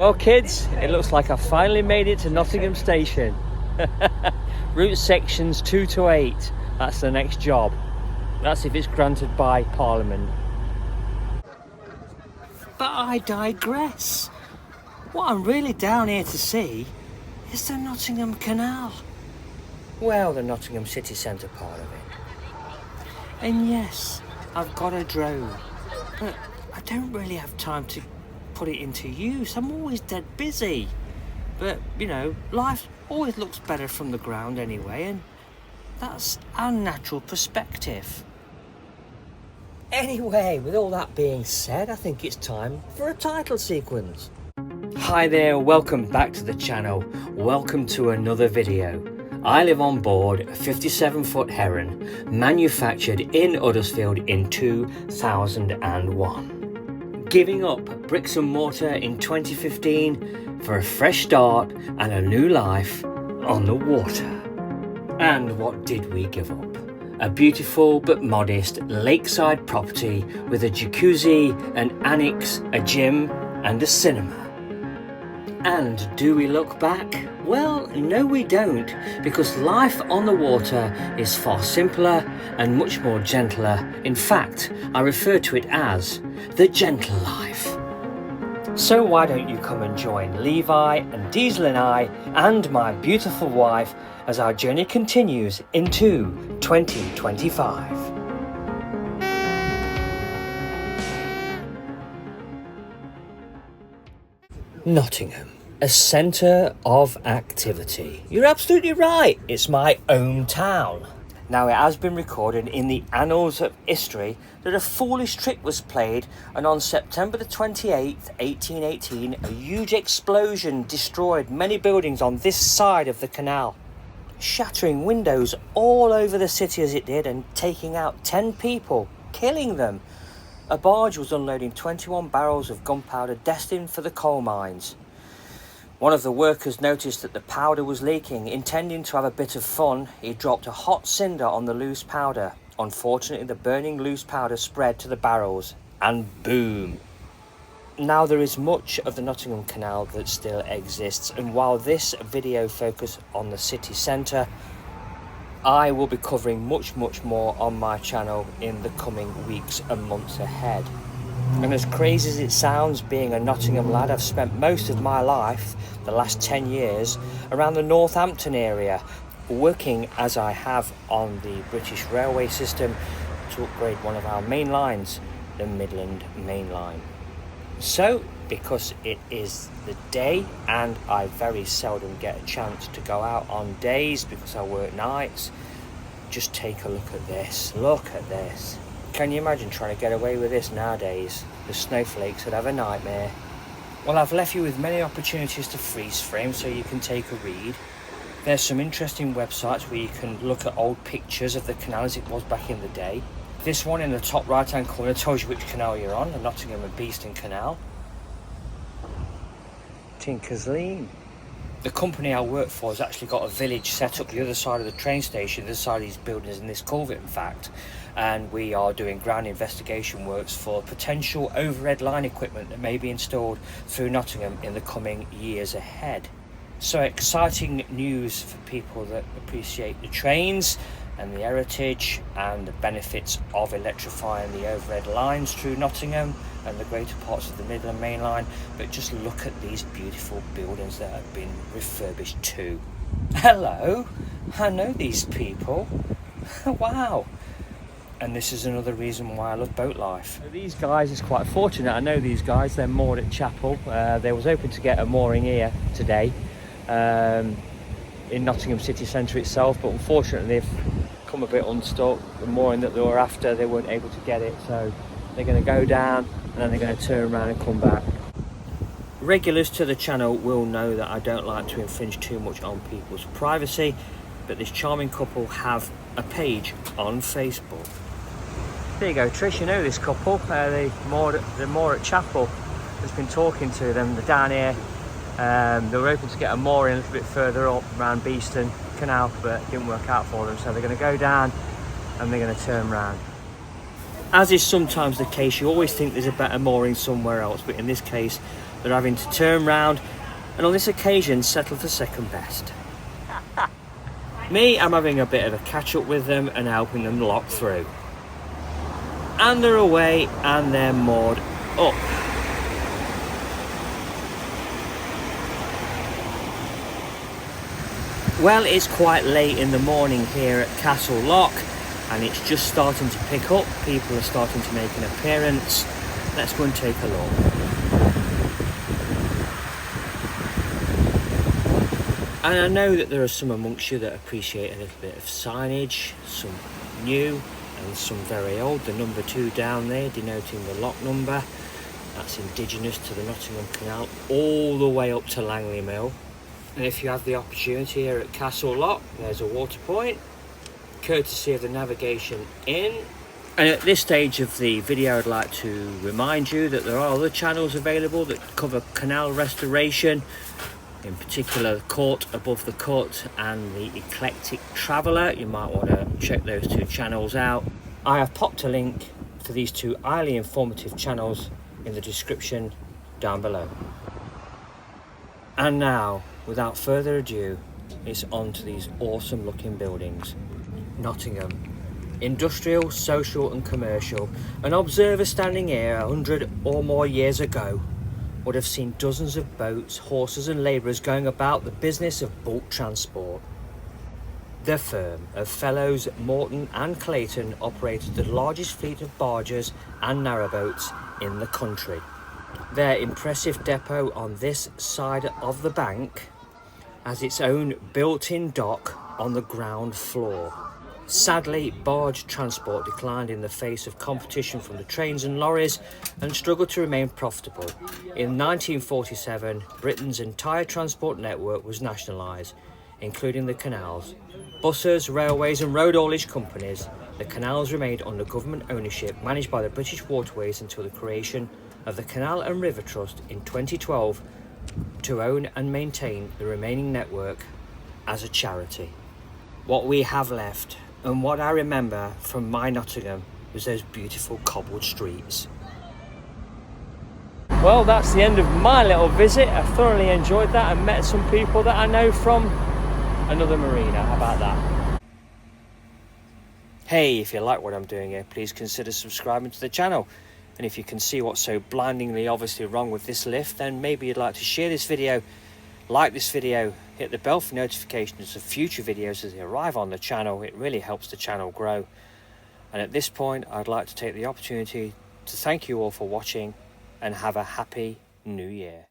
Well kids, it looks like I finally made it to Nottingham station. Route sections 2 to 8, that's the next job. That's if it's granted by Parliament. But I digress. What I'm really down here to see is the Nottingham Canal. Well, the Nottingham city centre part of it. And yes, I've got a drone, but I don't really have time to put it into use. I'm always dead busy. But, you know, life always looks better from the ground anyway, and that's our natural perspective. Anyway, with all that being said, I think it's time for a title sequence. Hi there, welcome back to the channel. Welcome to another video. I live on board a 57-foot Heron, manufactured in Huddersfield in 2001. Giving up bricks and mortar in 2015 for a fresh start and a new life on the water. And what did we give up? A beautiful but modest lakeside property with a jacuzzi, an annex, a gym and a cinema. And do we look back? Well, no we don't, because life on the water is far simpler and much more gentler. In fact, I refer to it as the gentle life. So why don't you come and join Levi and Diesel and I and my beautiful wife as our journey continues into 2025. Nottingham, a centre of activity. You're absolutely right, it's my own town. Now it has been recorded in the annals of history that a foolish trick was played, and on September the 28th, 1818, a huge explosion destroyed many buildings on this side of the canal, shattering windows all over the city as it did and taking out 10 people, killing them. A barge was unloading 21 barrels of gunpowder destined for the coal mines. One of the workers noticed that the powder was leaking. Intending to have a bit of fun, he dropped a hot cinder on the loose powder. Unfortunately, the burning loose powder spread to the barrels, and boom! Now there is much of the Nottingham Canal that still exists, and while this video focuses on the city centre, I will be covering much more on my channel in the coming weeks and months ahead. And as crazy as it sounds, being a Nottingham lad, I've spent most of my life, the last 10 years, around the Northampton area, working as I have on the British railway system to upgrade one of our main lines, the Midland Main Line. So, because it is the day and I very seldom get a chance to go out on days because I work nights, just take a look at this. Look at this. Can you imagine trying to get away with this nowadays? The snowflakes would have a nightmare. Well, I've left you with many opportunities to freeze frame so you can take a read. There's some interesting websites where you can look at old pictures of the canal as it was back in the day. This one in the top right hand corner tells you which canal you're on, the Nottingham and Beeston Canal. Tinker's Lane. The company I work for has actually got a village set up the other side of the train station, the other side of these buildings in this culvert in fact, and we are doing ground investigation works for potential overhead line equipment that may be installed through Nottingham in the coming years ahead. So exciting news for people that appreciate the trains and the heritage and the benefits of electrifying the overhead lines through Nottingham and the greater parts of the Midland Main Line. But just look at these beautiful buildings that have been refurbished too. Hello, I know these people. Wow. And this is another reason why I love boat life. These guys is quite fortunate. I know these guys, they're moored at Chapel. They was hoping to get a mooring here today in Nottingham city centre itself, but unfortunately they've come a bit unstuck. The mooring that they were after, they weren't able to get it, so they're going to go down and then they're going to turn around and come back. Regulars to the channel will know that I don't like to infringe too much on people's privacy, but this charming couple have a page on Facebook. There you go, Trish, you know this couple, they're moored at Chapel. Has been talking to them, they're down here. They were hoping to get a mooring a little bit further up around Beeston Canal, but it didn't work out for them, so they're going to go down and they're going to turn around. As is sometimes the case, you always think there's a better mooring somewhere else, but in this case They're having to turn round and on this occasion settle for second best. Me, I'm having a bit of a catch up with them and helping them lock through. And they're away and they're moored up. Well, it's quite late in the morning here at Castle Lock and it's just starting to pick up. People are starting to make an appearance. Let's go and take a look. And I know that there are some amongst you that appreciate a little bit of signage, some new and some very old. The number 2 down there denoting the lock number. That's indigenous to the Nottingham Canal all the way up to Langley Mill. And if you have the opportunity here at Castle Lock, there's a water point, courtesy of the Navigation Inn. And at this stage of the video, I'd like to remind you that there are other channels available that cover canal restoration, in particular the Court Above the Cut and the Eclectic Traveller. You might want to check those 2 channels out. I have popped a link to these 2 highly informative channels in the description down below. And now, without further ado, it's on to these awesome looking buildings. Nottingham. Industrial, social and commercial. An observer standing here 100 or more years ago would have seen dozens of boats, horses and labourers going about the business of bulk transport. The firm of fellows Morton and Clayton operated the largest fleet of barges and narrowboats in the country. Their impressive depot on this side of the bank has its own built-in dock on the ground floor. Sadly, barge transport declined in the face of competition from the trains and lorries and struggled to remain profitable. In 1947, Britain's entire transport network was nationalised, including the canals. Buses, railways and road haulage companies. The canals remained under government ownership, managed by the British Waterways until the creation of the Canal and River Trust in 2012 to own and maintain the remaining network as a charity. What we have left and what I remember from my Nottingham was those beautiful cobbled streets. Well, that's the end of my little visit. I thoroughly enjoyed that and met some people that I know from another marina. How about that? Hey, if you like what I'm doing here, please consider subscribing to the channel. And if you can see what's so blindingly obviously wrong with this lift, then maybe you'd like to share this video, like this video, hit the bell for notifications of future videos as they arrive on the channel. It really helps the channel grow. And at this point, I'd like to take the opportunity to thank you all for watching and have a happy new year.